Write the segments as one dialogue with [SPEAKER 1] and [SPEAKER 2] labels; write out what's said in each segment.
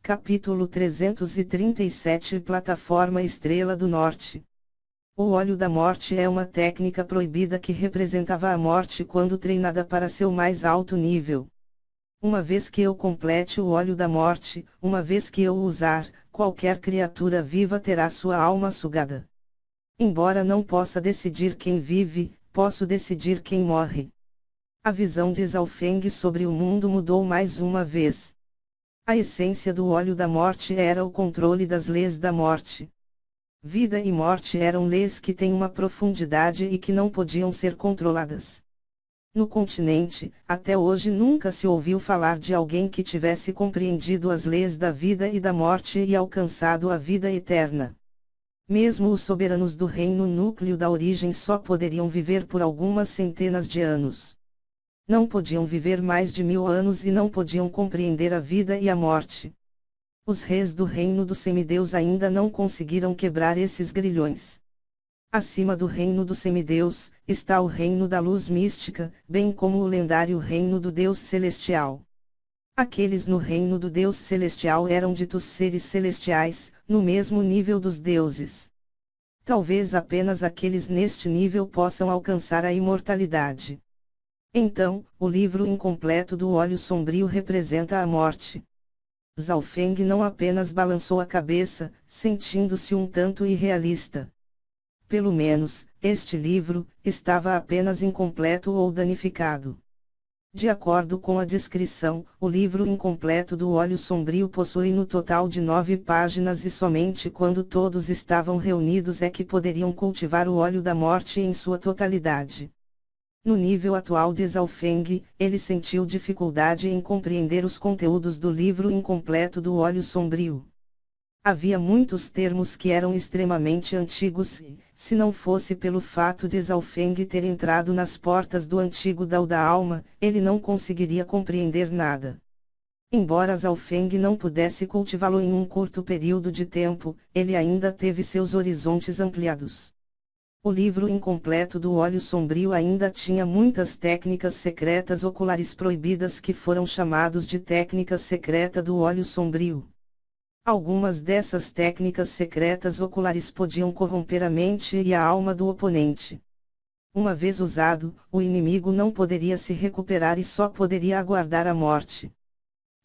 [SPEAKER 1] Capítulo 337 Plataforma Estrela do Norte. O óleo da morte é uma técnica proibida que representava a morte quando treinada para seu mais alto nível. Uma vez que eu complete o óleo da morte, uma vez que eu o usar, qualquer criatura viva terá sua alma sugada. Embora não possa decidir quem vive, posso decidir quem morre. A visão de Zhao Feng sobre o mundo mudou mais uma vez. A essência do óleo da morte era o controle das leis da morte. Vida e morte eram leis que têm uma profundidade e que não podiam ser controladas. No continente, até hoje nunca se ouviu falar de alguém que tivesse compreendido as leis da vida e da morte e alcançado a vida eterna. Mesmo os soberanos do reino núcleo da origem só poderiam viver por algumas centenas de anos. Não podiam viver mais de 1000 anos e não podiam compreender a vida e a morte. Os reis do reino do semideus ainda não conseguiram quebrar esses grilhões. Acima do reino do semideus, está o reino da luz mística, bem como o lendário reino do Deus celestial. Aqueles no reino do Deus celestial eram ditos seres celestiais, no mesmo nível dos deuses. Talvez apenas aqueles neste nível possam alcançar a imortalidade. Então, o livro incompleto do óleo sombrio representa a morte. Zhao Feng não apenas balançou a cabeça, sentindo-se um tanto irrealista. Pelo menos, este livro estava apenas incompleto ou danificado. De acordo com a descrição, o livro incompleto do óleo sombrio possui no total de 9 páginas e somente quando todos estavam reunidos é que poderiam cultivar o óleo da morte em sua totalidade. No nível atual de Zhao Feng, ele sentiu dificuldade em compreender os conteúdos do livro incompleto do óleo sombrio. Havia muitos termos que eram extremamente antigos e, se não fosse pelo fato de Zhao Feng ter entrado nas portas do antigo Dao da Alma, ele não conseguiria compreender nada. Embora Zhao Feng não pudesse cultivá-lo em um curto período de tempo, ele ainda teve seus horizontes ampliados. O livro incompleto do óleo sombrio ainda tinha muitas técnicas secretas oculares proibidas que foram chamados de técnicas secreta do óleo sombrio. Algumas dessas técnicas secretas oculares podiam corromper a mente e a alma do oponente. Uma vez usado, o inimigo não poderia se recuperar e só poderia aguardar a morte.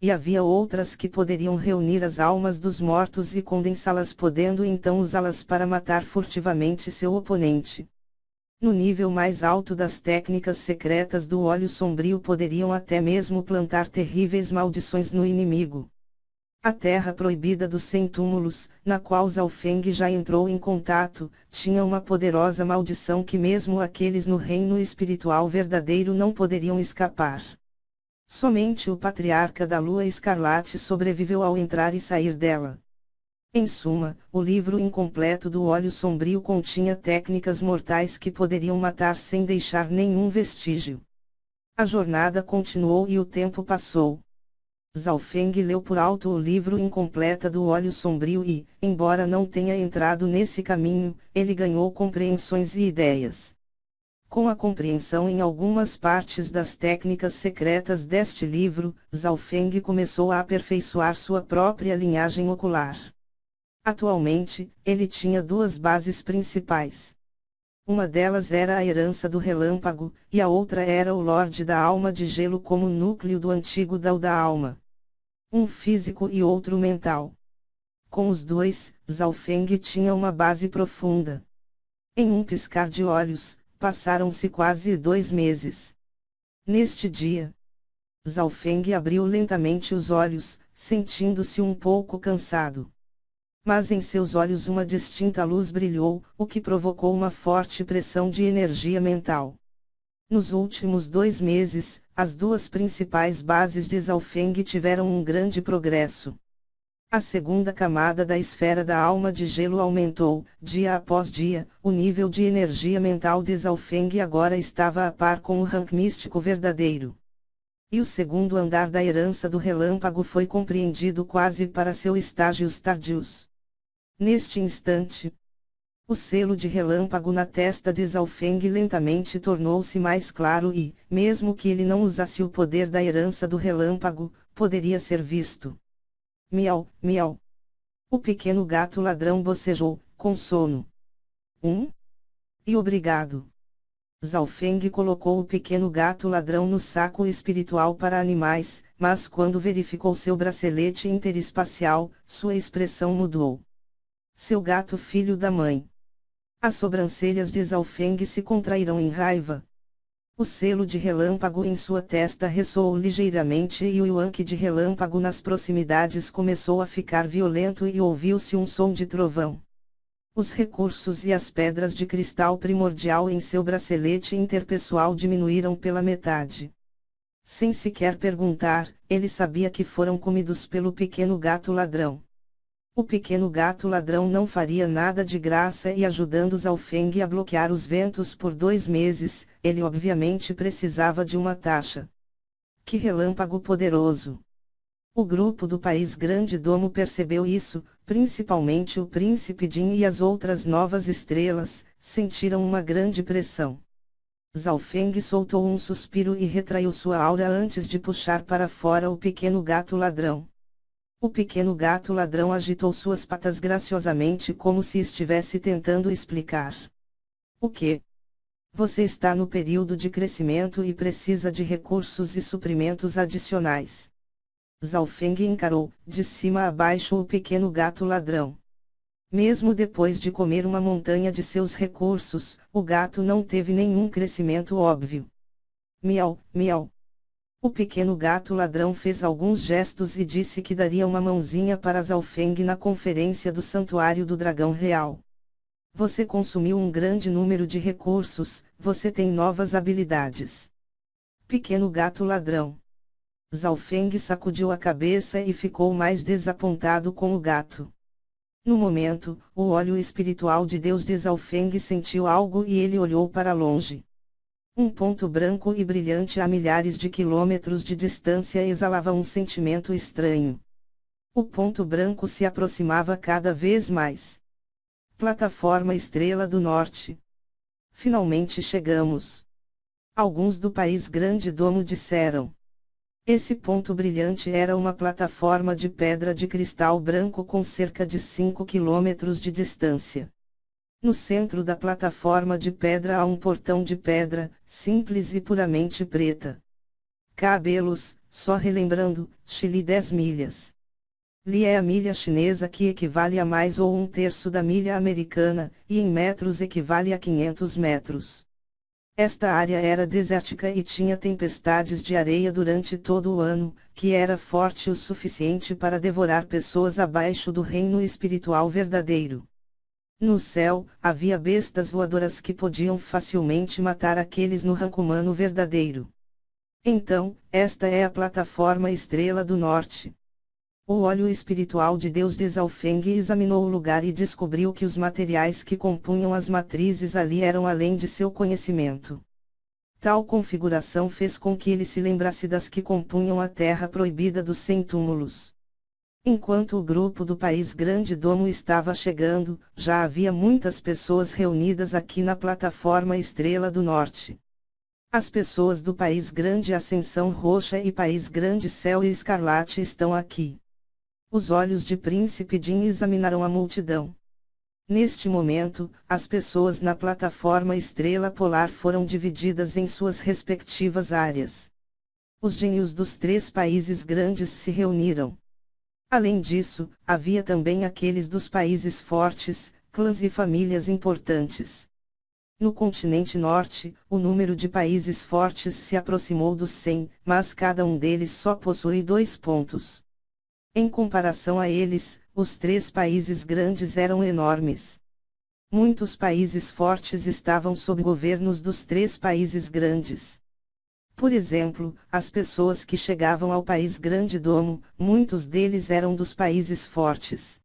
[SPEAKER 1] E havia outras que poderiam reunir as almas dos mortos e condensá-las, podendo então usá-las para matar furtivamente seu oponente. No nível mais alto das técnicas secretas do óleo sombrio poderiam até mesmo plantar terríveis maldições no inimigo. A terra proibida dos 100 túmulos, na qual Zhao Feng já entrou em contato, tinha uma poderosa maldição que mesmo aqueles no reino espiritual verdadeiro não poderiam escapar. Somente o Patriarca da Lua Escarlate sobreviveu ao entrar e sair dela. Em suma, o livro incompleto do óleo sombrio continha técnicas mortais que poderiam matar sem deixar nenhum vestígio. A jornada continuou e o tempo passou. Zhao Feng leu por alto o livro incompleto do óleo sombrio e, embora não tenha entrado nesse caminho, ele ganhou compreensões e ideias. Com a compreensão em algumas partes das técnicas secretas deste livro, Zhao Feng começou a aperfeiçoar sua própria linhagem ocular. Atualmente, ele tinha 2 bases principais. Uma delas era a herança do relâmpago, e a outra era o Lorde da Alma de Gelo como núcleo do antigo Dao da Alma. Um físico e outro mental. Com os dois, Zhao Feng tinha uma base profunda. Em um piscar de olhos, passaram-se quase 2 meses. Neste dia, Zhao Feng abriu lentamente os olhos, sentindo-se um pouco cansado. Mas em seus olhos uma distinta luz brilhou, o que provocou uma forte pressão de energia mental. Nos últimos 2 meses, as 2 principais bases de Zhao Feng tiveram um grande progresso. A segunda camada da esfera da alma de gelo aumentou, dia após dia, o nível de energia mental de Zhao Feng agora estava a par com o rank místico verdadeiro. E o segundo andar da herança do relâmpago foi compreendido quase para seu estágios tardios. Neste instante, o selo de relâmpago na testa de Zhao Feng lentamente tornou-se mais claro e, mesmo que ele não usasse o poder da herança do relâmpago, poderia ser visto. Miau, miau. O pequeno gato ladrão bocejou, com sono. E obrigado. Zhao Feng colocou o pequeno gato ladrão no saco espiritual para animais, mas quando verificou seu bracelete interespacial, sua expressão mudou. Seu gato filho da mãe. As sobrancelhas de Zhao Feng se contraíram em raiva. O selo de relâmpago em sua testa ressoou ligeiramente e o yuanque de relâmpago nas proximidades começou a ficar violento e ouviu-se um som de trovão. Os recursos e as pedras de cristal primordial em seu bracelete interpessoal diminuíram pela metade. Sem sequer perguntar, ele sabia que foram comidos pelo pequeno gato ladrão. O pequeno gato ladrão não faria nada de graça e ajudando Zhao Feng a bloquear os ventos por 2 meses, ele obviamente precisava de uma taxa. Que relâmpago poderoso! O grupo do País Grande Domo percebeu isso, principalmente o Príncipe Jin e as outras novas estrelas, sentiram uma grande pressão. Zhao Feng soltou um suspiro e retraiu sua aura antes de puxar para fora o pequeno gato ladrão. O pequeno gato ladrão agitou suas patas graciosamente como se estivesse tentando explicar. O quê? Você está no período de crescimento e precisa de recursos e suprimentos adicionais. Zhao Feng encarou, de cima a baixo o pequeno gato ladrão. Mesmo depois de comer uma montanha de seus recursos, o gato não teve nenhum crescimento óbvio. Miau, miau. O pequeno gato ladrão fez alguns gestos e disse que daria uma mãozinha para Zhao Feng na conferência do Santuário do Dragão Real. Você consumiu um grande número de recursos, você tem novas habilidades. Pequeno gato ladrão. Zhao Feng sacudiu a cabeça e ficou mais desapontado com o gato. No momento, o olho espiritual de Deus de Zhao Feng sentiu algo e ele olhou para longe. Um ponto branco e brilhante a milhares de quilômetros de distância exalava um sentimento estranho. O ponto branco se aproximava cada vez mais. Plataforma Estrela do Norte. Finalmente chegamos. Alguns do País Grande Domo disseram. Esse ponto brilhante era uma plataforma de pedra de cristal branco com cerca de 5 quilômetros de distância. No centro da plataforma de pedra há um portão de pedra, simples e puramente preta. Cabelos, só relembrando, Chile 10 milhas. Li é a milha chinesa que equivale a mais ou 1/3 da milha americana, e em metros equivale a 500 metros. Esta área era desértica e tinha tempestades de areia durante todo o ano, que era forte o suficiente para devorar pessoas abaixo do reino espiritual verdadeiro. No céu, havia bestas voadoras que podiam facilmente matar aqueles no ranco humano verdadeiro. Então, esta é a plataforma Estrela do Norte. O olho espiritual de Deus de Zhao Feng examinou o lugar e descobriu que os materiais que compunham as matrizes ali eram além de seu conhecimento. Tal configuração fez com que ele se lembrasse das que compunham a terra proibida dos 100 túmulos. Enquanto o grupo do País Grande Domo estava chegando, já havia muitas pessoas reunidas aqui na plataforma Estrela do Norte. As pessoas do País Grande Ascensão Roxa e País Grande Céu e Escarlate estão aqui. Os olhos de Príncipe Jin examinaram a multidão. Neste momento, as pessoas na plataforma Estrela Polar foram divididas em suas respectivas áreas. Os gênios dos 3 países grandes se reuniram. Além disso, havia também aqueles dos países fortes, clãs e famílias importantes. No continente norte, o número de países fortes se aproximou dos 100, mas cada um deles só possui 2 pontos. Em comparação a eles, os 3 países grandes eram enormes. Muitos países fortes estavam sob governos dos 3 países grandes. Por exemplo, as pessoas que chegavam ao País Grande Domo, muitos deles eram dos países fortes.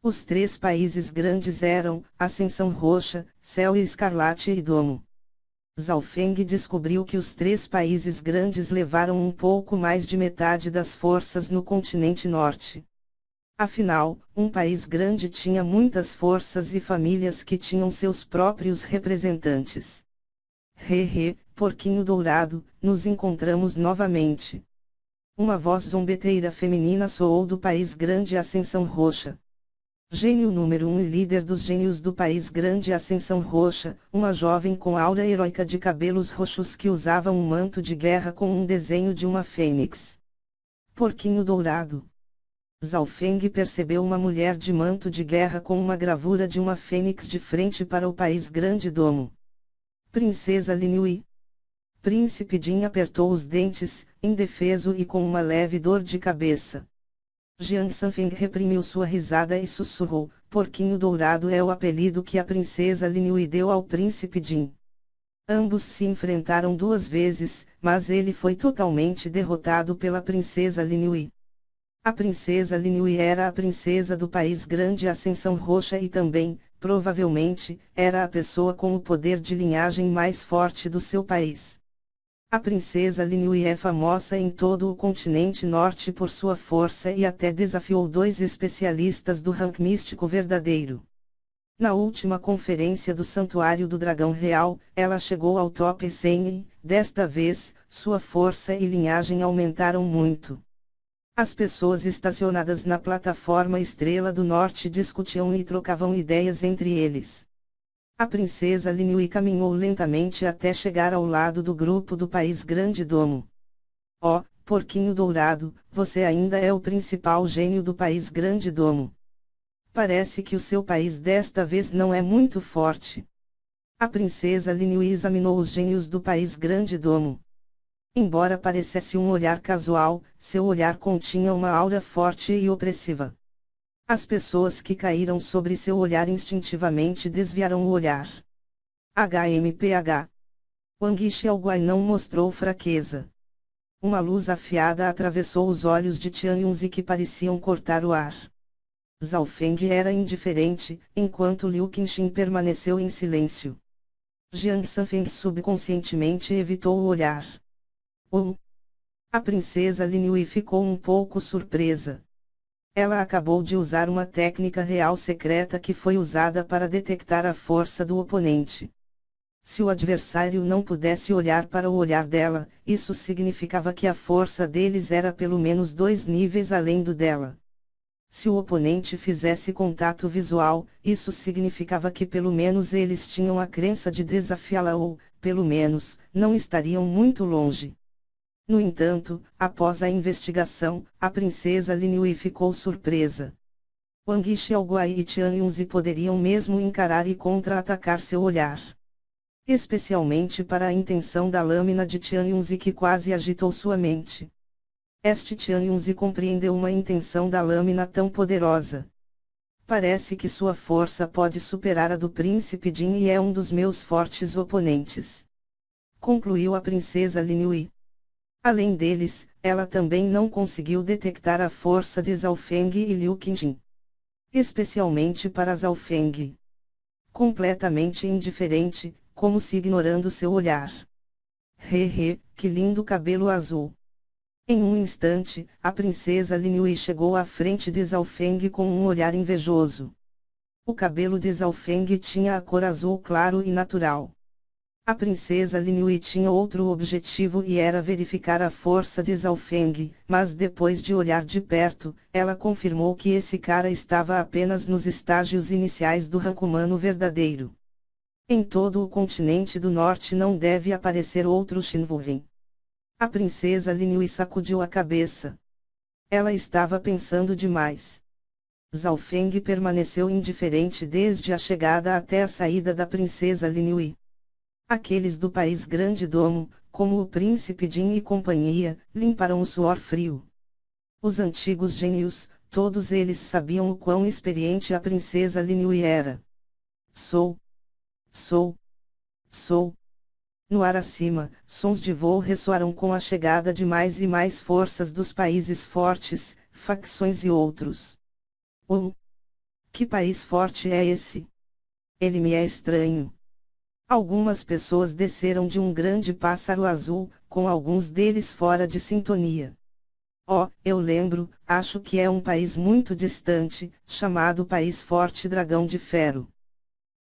[SPEAKER 1] Os 3 países grandes eram, Ascensão Roxa, Céu e Escarlate e Domo. Zhao Feng descobriu que os 3 países grandes levaram um pouco mais de metade das forças no continente norte. Afinal, um país grande tinha muitas forças e famílias que tinham seus próprios representantes. Porquinho dourado, nos encontramos novamente. Uma voz zombeteira feminina soou do País Grande Ascensão Roxa. Gênio número 1 e líder dos gênios do País Grande Ascensão Roxa, uma jovem com aura heróica de cabelos roxos que usava um manto de guerra com um desenho de uma fênix. Porquinho dourado. Zhao Feng percebeu uma mulher de manto de guerra com uma gravura de uma fênix de frente para o País Grande Domo. Princesa Lin Yue. Príncipe Jin apertou os dentes, indefeso e com uma leve dor de cabeça. Jiang Sanfeng reprimiu sua risada e sussurrou: Porquinho dourado é o apelido que a princesa Lin Yue deu ao príncipe Jin. Ambos se enfrentaram 2 vezes, mas ele foi totalmente derrotado pela princesa Lin Yue. A princesa Lin Yue era a princesa do País Grande Ascensão Roxa e também, provavelmente, era a pessoa com o poder de linhagem mais forte do seu país. A princesa Lin Yue é famosa em todo o continente norte por sua força e até desafiou 2 especialistas do rank místico verdadeiro. Na última conferência do Santuário do Dragão Real, ela chegou ao top 100 e, desta vez, sua força e linhagem aumentaram muito. As pessoas estacionadas na plataforma Estrela do Norte discutiam e trocavam ideias entre eles. A princesa Lin Yue caminhou lentamente até chegar ao lado do grupo do País Grande Domo. Oh, porquinho dourado, você ainda é o principal gênio do País Grande Domo. Parece que o seu país desta vez não é muito forte. A princesa Lin Yue examinou os gênios do País Grande Domo. Embora parecesse um olhar casual, seu olhar continha uma aura forte e opressiva. As pessoas que caíram sobre seu olhar instintivamente desviaram o olhar. HMPH. Wang Xiaoguai não mostrou fraqueza. Uma luz afiada atravessou os olhos de Tian Yunzi que pareciam cortar o ar. Zhao Feng era indiferente, enquanto Liu Qinxin permaneceu em silêncio. Jiang Sanfeng subconscientemente evitou o olhar. A princesa Lin Yue ficou um pouco surpresa. Ela acabou de usar uma técnica real secreta que foi usada para detectar a força do oponente. Se o adversário não pudesse olhar para o olhar dela, isso significava que a força deles era pelo menos 2 níveis além do dela. Se o oponente fizesse contato visual, isso significava que pelo menos eles tinham a crença de desafiá-la ou, pelo menos, não estariam muito longe. No entanto, após a investigação, a princesa Lin Yue ficou surpresa. Wang Xiaoguai e Tian Yunzi poderiam mesmo encarar e contra-atacar seu olhar. Especialmente para a intenção da lâmina de Tian Yunzi que quase agitou sua mente. Este Tian Yunzi compreendeu uma intenção da lâmina tão poderosa. Parece que sua força pode superar a do príncipe Jin e é um dos meus fortes oponentes. Concluiu a princesa Lin Yue. Além deles, ela também não conseguiu detectar a força de Zhao Feng e Liu Qinxin. Especialmente para Zhao Feng. Completamente indiferente, como se ignorando seu olhar. Que lindo cabelo azul. Em um instante, a princesa Lin Yue chegou à frente de Zhao Feng com um olhar invejoso. O cabelo de Zhao Feng tinha a cor azul claro e natural. A princesa Lin Yue tinha outro objetivo e era verificar a força de Zhao Feng, mas depois de olhar de perto, ela confirmou que esse cara estava apenas nos estágios iniciais do rank humano verdadeiro. Em todo o continente do norte não deve aparecer outro Shinvurin. A princesa Lin Yue sacudiu a cabeça. Ela estava pensando demais. Zhao Feng permaneceu indiferente desde a chegada até a saída da princesa Lin Yue. Aqueles do País Grande Domo, como o príncipe Jin e companhia, limparam o suor frio. Os antigos gênios, todos eles sabiam o quão experiente a princesa Lin Yue era. Sou. No ar acima, sons de voo ressoaram com a chegada de mais e mais forças dos países fortes, facções e outros. Que país forte é esse? Ele me é estranho. Algumas pessoas desceram de um grande pássaro azul, com alguns deles fora de sintonia. Oh, eu lembro, acho que é um país muito distante, chamado País Forte Dragão de Ferro.